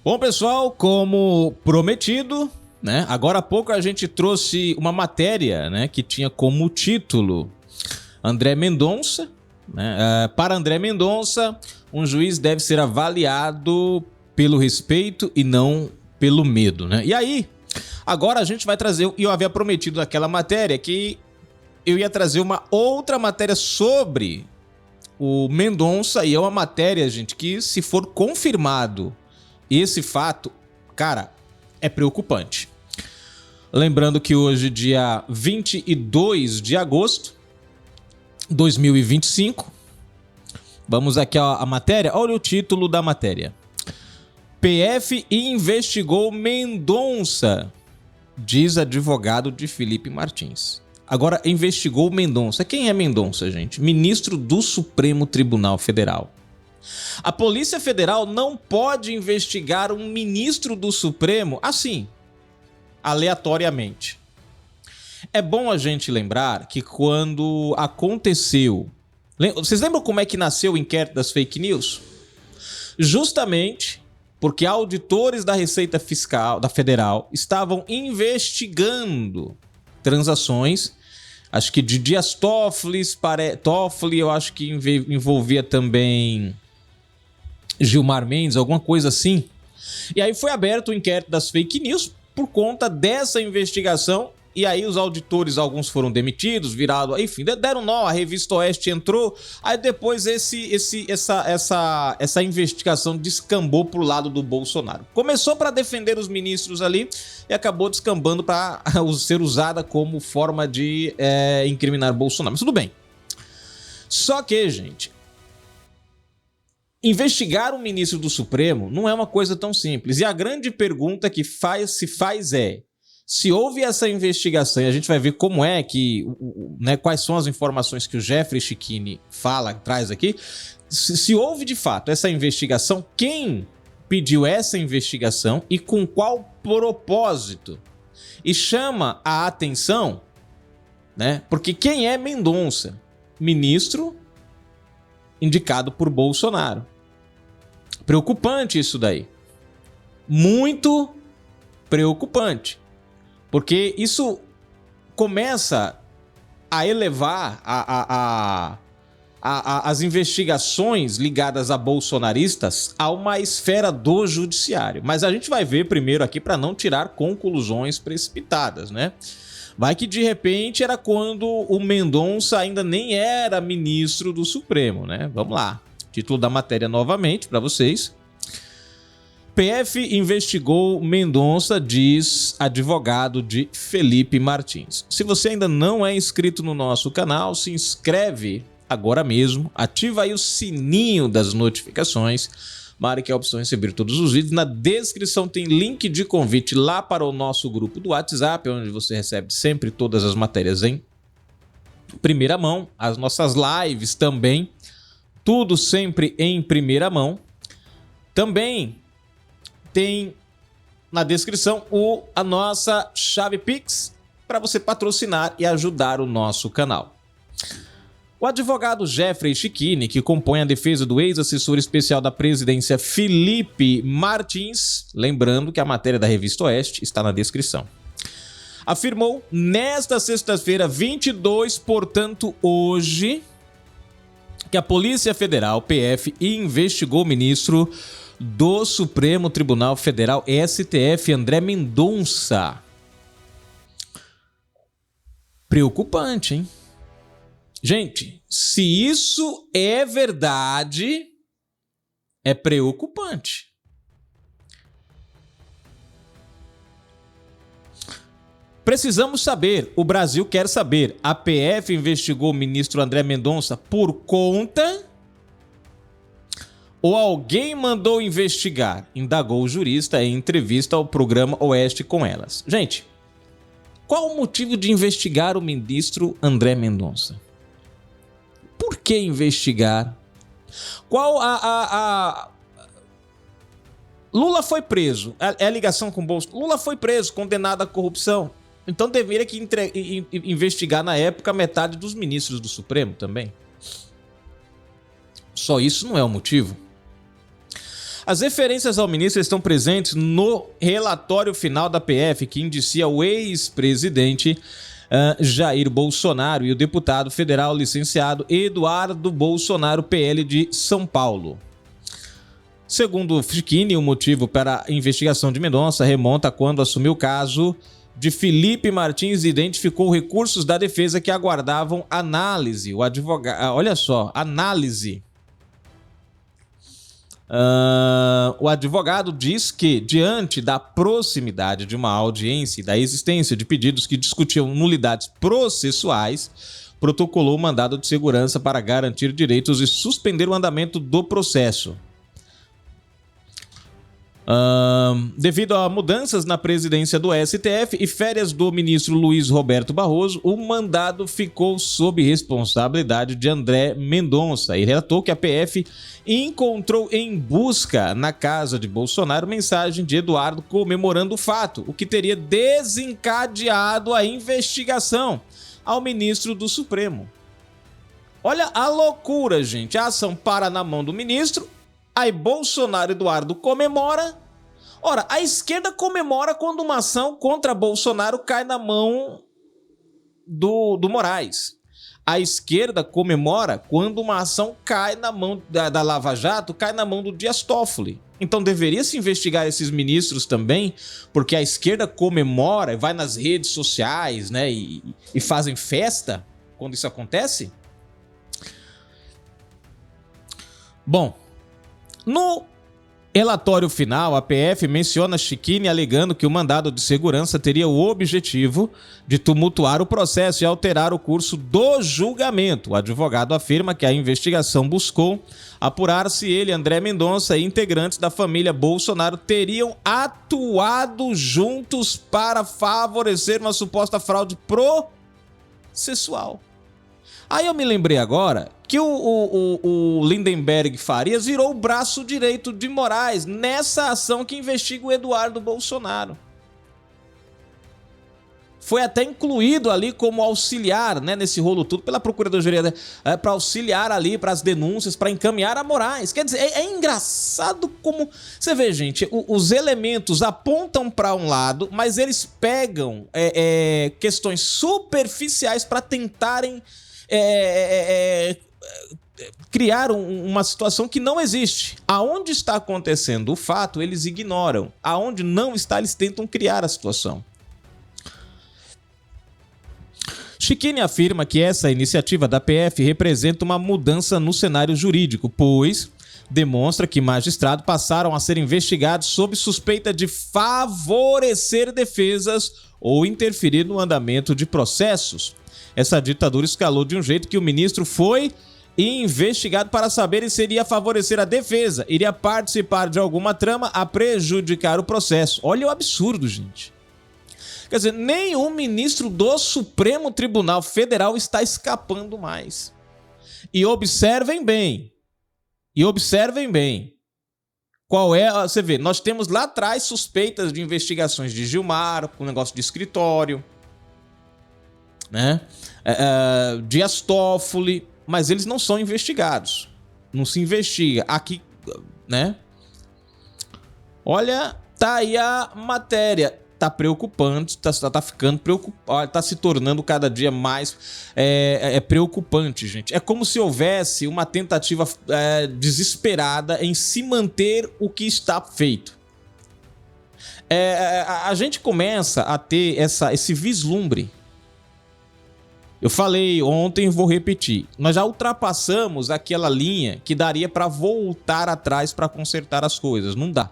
Bom, pessoal, como prometido, né? Agora há pouco a gente trouxe uma matéria, né, que tinha como título André Mendonça, né? Para André Mendonça, um juiz deve ser avaliado pelo respeito e não pelo medo, né? E aí, agora a gente vai trazer, e eu havia prometido naquela matéria que eu ia trazer uma outra matéria sobre o Mendonça, e é uma matéria, gente, que se for confirmado esse fato, cara, é preocupante. Lembrando que hoje, dia 22 de agosto de 2025, vamos aqui a matéria, olha o título da matéria. PF investigou Mendonça, diz advogado de Felipe Martins. Agora, investigou Mendonça. Quem é Mendonça, gente? Ministro do Supremo Tribunal Federal. A Polícia Federal não pode investigar um ministro do Supremo assim, aleatoriamente. É bom a gente lembrar que quando aconteceu... Vocês lembram como é que nasceu o inquérito das fake news? Justamente porque auditores da Receita Fiscal da Federal estavam investigando transações, acho que de Dias Toffoli, eu acho que envolvia também Gilmar Mendes, alguma coisa assim. E aí foi aberto o inquérito das fake news por conta dessa investigação. E aí os auditores, alguns foram demitidos, viraram, enfim, deram nó, a Revista Oeste entrou. Aí depois essa investigação descambou pro lado do Bolsonaro. Começou para defender os ministros ali e acabou descambando para ser usada como forma de incriminar Bolsonaro. Mas tudo bem. Só que, gente, investigar um ministro do Supremo não é uma coisa tão simples. E a grande pergunta que se faz é: se houve essa investigação, e a gente vai ver como é que, né, quais são as informações que o Jeffrey Schichini traz aqui, se houve de fato essa investigação, quem pediu essa investigação e com qual propósito? E chama a atenção, né, porque quem é Mendonça? Ministro indicado por Bolsonaro. Preocupante isso daí. Muito preocupante. Porque isso começa a elevar as investigações ligadas a bolsonaristas a uma esfera do judiciário. Mas a gente vai ver primeiro aqui para não tirar conclusões precipitadas, né? Vai que de repente era quando o Mendonça ainda nem era ministro do Supremo, né? Vamos lá. Título da matéria novamente para vocês. PF investigou Mendonça, diz advogado de Felipe Martins. Se você ainda não é inscrito no nosso canal, se inscreve agora mesmo, ativa aí o sininho das notificações, marque a opção receber todos os vídeos. Na descrição tem link de convite lá para o nosso grupo do WhatsApp, onde você recebe sempre todas as matérias em primeira mão, as nossas lives também, tudo sempre em primeira mão. Também tem na descrição a nossa chave Pix para você patrocinar e ajudar o nosso canal. O advogado Jeffrey Schichini, que compõe a defesa do ex-assessor especial da presidência Felipe Martins, lembrando que a matéria da Revista Oeste está na descrição, afirmou nesta sexta-feira, 22, portanto hoje, que a Polícia Federal, PF, investigou o ministro do Supremo Tribunal Federal, STF, André Mendonça. Preocupante, hein? Gente, se isso é verdade, é preocupante. Precisamos saber, o Brasil quer saber, a PF investigou o ministro André Mendonça por conta ou alguém mandou investigar? Indagou o jurista em entrevista ao programa Oeste com Elas. Gente, qual o motivo de investigar o ministro André Mendonça? Por que investigar? Qual Lula foi preso. É a ligação com o Bolsonaro. Lula foi preso, condenado à corrupção. Então deveria que investigar na época metade dos ministros do Supremo também. Só isso não é o motivo. As referências ao ministro estão presentes no relatório final da PF, que indicia o ex-presidente Jair Bolsonaro e o deputado federal licenciado Eduardo Bolsonaro, PL de São Paulo. Segundo Schiquini, o motivo para a investigação de Mendonça remonta a quando assumiu o caso de Felipe Martins e identificou recursos da defesa que aguardavam análise. O advogado, olha só, análise. O advogado diz que, diante da proximidade de uma audiência e da existência de pedidos que discutiam nulidades processuais, protocolou o mandado de segurança para garantir direitos e suspender o andamento do processo. Devido a mudanças na presidência do STF e férias do ministro Luiz Roberto Barroso, o mandado ficou sob responsabilidade de André Mendonça e relatou que a PF encontrou em busca na casa de Bolsonaro mensagem de Eduardo comemorando o fato, o que teria desencadeado a investigação ao ministro do Supremo. Olha a loucura, gente. A ação para na mão do ministro. Aí Bolsonaro e Eduardo comemora. Ora, a esquerda comemora quando uma ação contra Bolsonaro cai na mão do Moraes. A esquerda comemora quando uma ação cai na mão da Lava Jato, cai na mão do Dias Toffoli. Então deveria se investigar esses ministros também, porque a esquerda comemora, vai nas redes sociais, né, e fazem festa quando isso acontece? Bom, no relatório final, a PF menciona Schiquini alegando que o mandado de segurança teria o objetivo de tumultuar o processo e alterar o curso do julgamento. O advogado afirma que a investigação buscou apurar se ele, André Mendonça e integrantes da família Bolsonaro teriam atuado juntos para favorecer uma suposta fraude processual. Aí eu me lembrei agora que o Lindenberg Farias virou o braço direito de Moraes nessa ação que investiga o Eduardo Bolsonaro. Foi até incluído ali como auxiliar, né, nesse rolo tudo pela Procuradoria, para auxiliar ali para as denúncias, para encaminhar a Moraes. Quer dizer, é engraçado como... Você vê, gente, os elementos apontam para um lado, mas eles pegam questões superficiais para tentarem... criar uma situação que não existe. Aonde está acontecendo o fato, eles ignoram. Aonde não está, eles tentam criar a situação. Schiquini afirma que essa iniciativa da PF representa uma mudança no cenário jurídico, pois demonstra que magistrados passaram a ser investigados sob suspeita de favorecer defesas ou interferir no andamento de processos. Essa ditadura escalou de um jeito que o ministro foi investigado para saber se iria favorecer a defesa, iria participar de alguma trama a prejudicar o processo. Olha o absurdo, gente. Quer dizer, nenhum ministro do Supremo Tribunal Federal está escapando mais. E observem bem. Qual é... Você vê, nós temos lá atrás suspeitas de investigações de Gilmar, com negócio de escritório, né? Dias Toffoli, mas eles não são investigados. Não se investiga. Aqui, né? Olha, tá aí a matéria. Tá preocupante, tá ficando preocupante, tá se tornando cada dia mais preocupante, gente. É como se houvesse uma tentativa desesperada em se manter o que está feito. A gente começa a ter esse vislumbre. Eu falei ontem e vou repetir. Nós já ultrapassamos aquela linha que daria para voltar atrás para consertar as coisas. Não dá.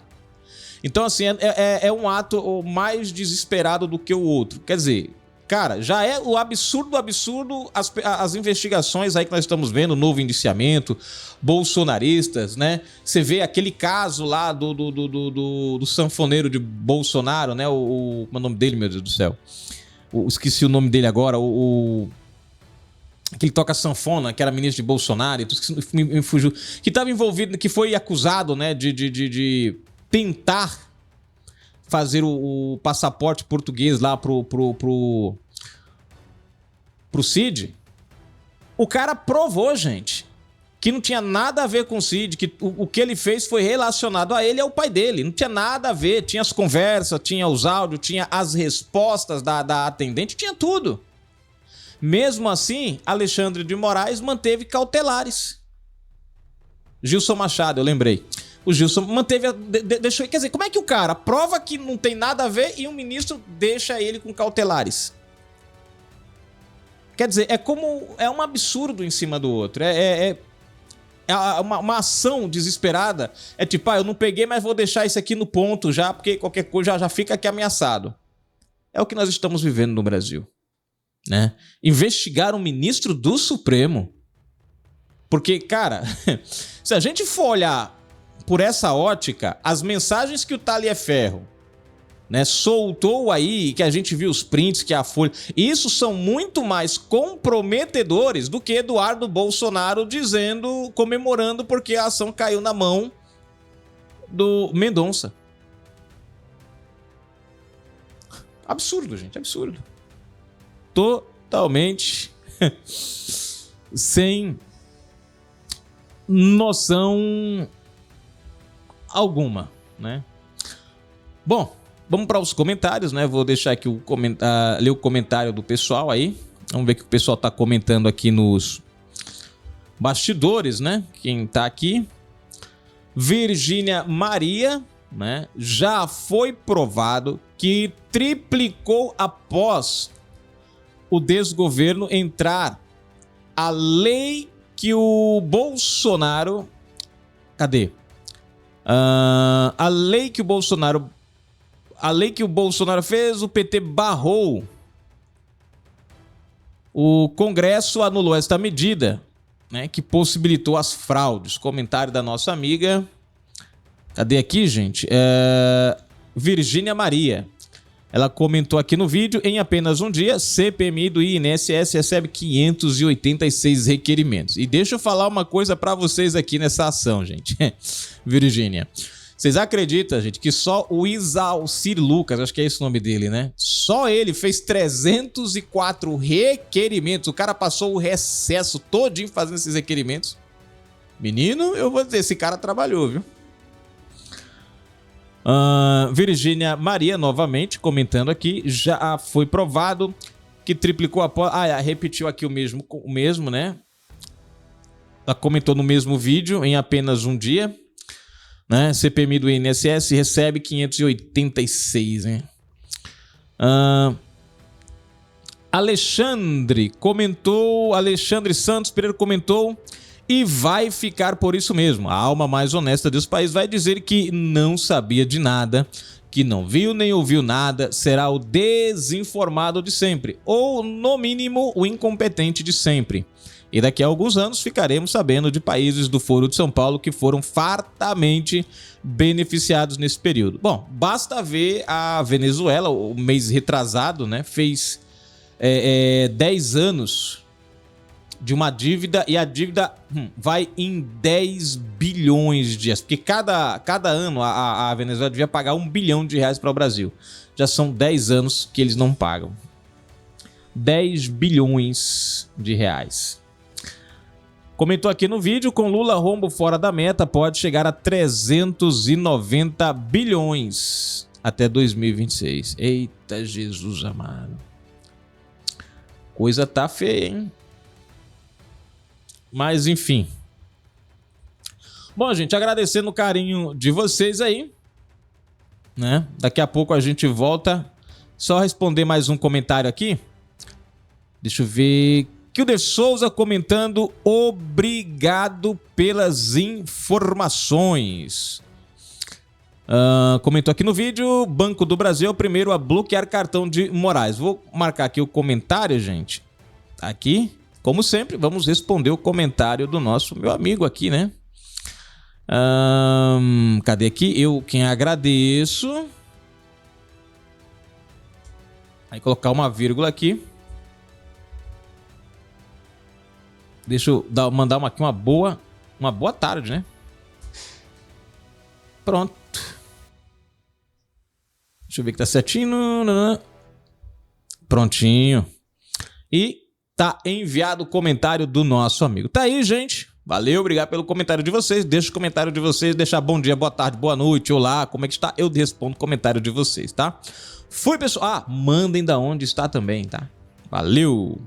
Então, assim, é um ato mais desesperado do que o outro. Quer dizer, cara, já é o absurdo as investigações aí que nós estamos vendo, novo indiciamento, bolsonaristas, né? Você vê aquele caso lá do sanfoneiro de Bolsonaro, né? Como é o nome dele, meu Deus do céu? Esqueci o nome dele agora, que ele toca sanfona, que era ministro de Bolsonaro, me fugiu, que estava envolvido, que foi acusado, né, de tentar fazer o passaporte português lá pro Cid. O cara provou, gente, que não tinha nada a ver com o Cid, que o que ele fez foi relacionado a ele e ao pai dele. Não tinha nada a ver, tinha as conversas, tinha os áudios, tinha as respostas da atendente, tinha tudo. Mesmo assim, Alexandre de Moraes manteve cautelares. Gilson Machado, eu lembrei. O Gilson manteve, deixou, quer dizer, como é que o cara prova que não tem nada a ver e um ministro deixa ele com cautelares? Quer dizer, é um absurdo em cima do outro. Uma ação desesperada. É tipo, eu não peguei, mas vou deixar isso aqui no ponto já, porque qualquer coisa já fica aqui ameaçado. É o que nós estamos vivendo no Brasil, né? Investigar um ministro do Supremo. Porque, cara, se a gente for olhar por essa ótica, as mensagens que o Taliaferro, né, soltou aí, que a gente viu os prints, que a Folha... Isso são muito mais comprometedores do que Eduardo Bolsonaro dizendo, comemorando porque a ação caiu na mão do Mendonça. Absurdo, gente, absurdo. Totalmente sem noção alguma, né? Bom, vamos para os comentários, né? Vou deixar aqui ler o comentário do pessoal aí. Vamos ver o que o pessoal tá comentando aqui nos bastidores, né? Quem tá aqui. Virgínia Maria, né? Já foi provado que triplicou após o desgoverno entrar a lei que o Bolsonaro... Cadê? A lei que o Bolsonaro fez, o PT barrou. O Congresso anulou esta medida, né, que possibilitou as fraudes. Comentário da nossa amiga. Cadê aqui, gente? Virgínia Maria. Ela comentou aqui no vídeo: em apenas um dia, CPMI do INSS recebe 586 requerimentos. E deixa eu falar uma coisa para vocês aqui nessa ação, gente. Virgínia, vocês acreditam, gente, que só o Isalcir Lucas, acho que é esse o nome dele, né? Só ele fez 304 requerimentos. O cara passou o recesso todinho fazendo esses requerimentos. Menino, eu vou dizer, esse cara trabalhou, viu? Virgínia Maria, novamente, comentando aqui, já foi provado que triplicou após... repetiu aqui o mesmo, né? Ela comentou no mesmo vídeo, em apenas um dia, né? CPMI do INSS recebe 586, hein? Alexandre Santos Pereira comentou: e vai ficar por isso mesmo. A alma mais honesta desse país vai dizer que não sabia de nada, que não viu nem ouviu nada, será o desinformado de sempre, ou, no mínimo, o incompetente de sempre. E daqui a alguns anos ficaremos sabendo de países do Foro de São Paulo que foram fartamente beneficiados nesse período. Bom, basta ver a Venezuela, o mês retrasado, né, fez 10 anos de uma dívida, e a dívida vai em 10 bilhões de reais, porque cada ano a Venezuela devia pagar R$1 bilhão para o Brasil. Já são 10 anos que eles não pagam. 10 bilhões de reais. Comentou aqui no vídeo: com Lula rombo fora da meta, pode chegar a 390 bilhões até 2026. Eita Jesus amado. Coisa tá feia, hein? Mas enfim. Bom, gente, agradecendo o carinho de vocês aí, né? Daqui a pouco a gente volta. Só responder mais um comentário aqui. Deixa eu ver. Kilder Souza comentando: obrigado pelas informações. Comentou aqui no vídeo: Banco do Brasil é o primeiro a bloquear cartão de Moraes. Vou marcar aqui o comentário, gente. Aqui. Como sempre, vamos responder o comentário do meu amigo aqui, né? Cadê aqui? Eu quem agradeço. Aí colocar uma vírgula aqui. Deixa eu mandar aqui uma boa tarde, né? Pronto. Deixa eu ver que tá certinho. Prontinho. E tá enviado o comentário do nosso amigo. Tá aí, gente. Valeu, obrigado pelo comentário de vocês. Deixa o comentário de vocês, deixar bom dia, boa tarde, boa noite, olá, como é que está? Eu respondo o comentário de vocês, tá? Fui, pessoal. Ah, mandem da onde está também, tá? Valeu!